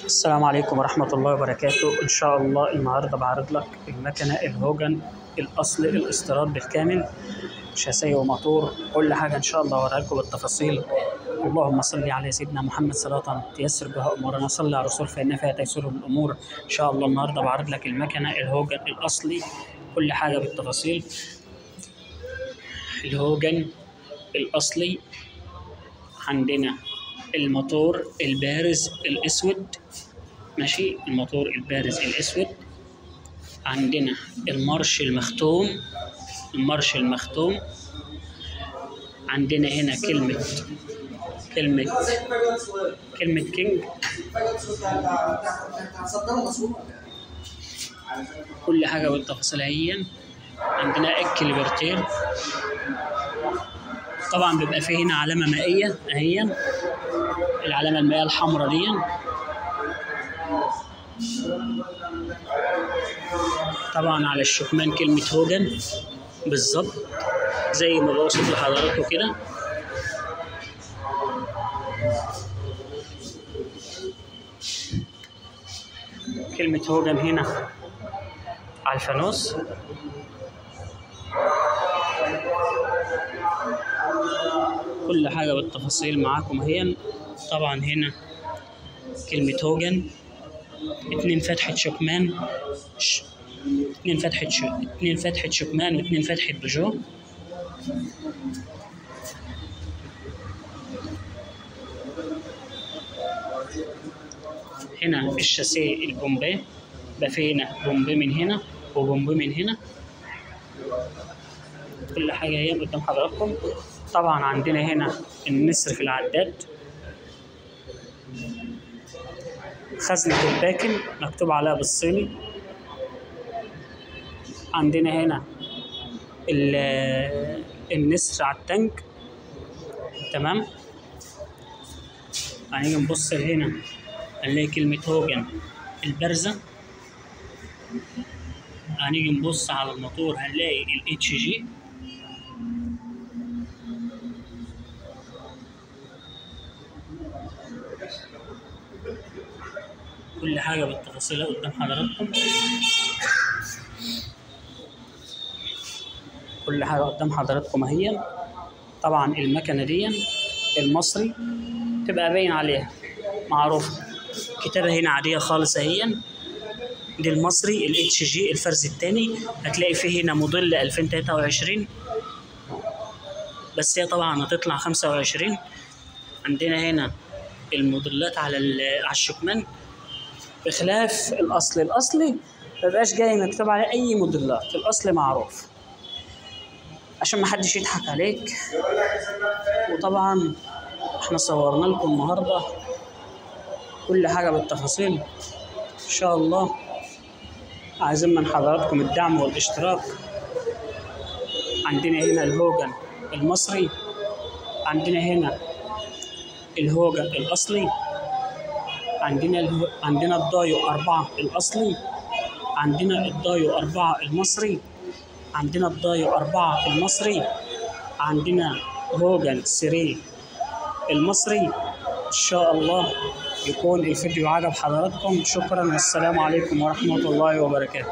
السلام عليكم ورحمة الله وبركاته. إن شاء الله النهاردة بعرض لك المكنة الهوجن الأصلي الاستيراد بالكامل، شاسية وموتور كل حاجة إن شاء الله هوريها لكم بالتفاصيل. اللهم صل على سيدنا محمد صلاة تيسر بها أمورنا، صل على الرسول فإن فيها تيسر الأمور. إن شاء الله النهاردة بعرض لك المكنة الهوجن الأصلي كل حاجة بالتفاصيل. الهوجن الأصلي عندنا الموتور البارز الأسود، ماشي، الموتور البارز الأسود. عندنا المارش المختوم. عندنا هنا كلمة كينج. كل حاجة بالتفاصيل اهي. عندنا الكليبرتير، طبعا بيبقى فيه هنا علامة مائية اهي، العلامة المائية الحمراء دي. طبعا على الشكمان كلمة هوجن بالظبط زي ما بوصف لحضراتكم كده. كلمة هوجن هنا على الفانوس. كل حاجة بالتفاصيل معاكم اهي. طبعا هنا كلمة هوجن، 2 فتحة شكمان، 2 فتحة شكمان و2 فتحة بيجو. هنا الشاسيه البومبي، بقى في هنا بومبي من هنا وبومبي من هنا، كل حاجة هي قدام حضراتكم. طبعا عندنا هنا النسر في العداد، خزنة الباكن مكتوب عليها بالصيني. عندنا هنا النسر على التانك، تمام. هنيجي نبص هنا هنلاقي كلمة هوجن البارزة. هنيجي نبص على الموتور هنلاقي الHG. كل حاجة بالتفاصيل قدام حضراتكم. كل حاجة قدام حضراتكم اهي. طبعا المكنة دي المصري تبقى باين عليها معروفة، كتابة هنا عادية خالص اهي. دي المصري الHG الفرز الثاني. هتلاقي فيه هنا موديل 2023، بس هي طبعا هتطلع 25. عندنا هنا الموديلات على الشكمان بخلاف الأصلي مبقاش جاي مكتوب عليه أي موديلات، الأصلي معروف عشان محدش يضحك عليك. وطبعا احنا صورنا لكم النهارده كل حاجة بالتفاصيل. إن شاء الله عايزين من حضراتكم الدعم والاشتراك. عندنا هنا الهوجن المصري، عندنا هنا الهوجن الأصلي، عندنا الدايو 4 الأصلي، عندنا الدايو 4 المصري، عندنا الدايو 4 المصري، عندنا هوجن 3 المصري. إن شاء الله يكون الفيديو عجب حضراتكم. شكرا والسلام عليكم ورحمة الله وبركاته.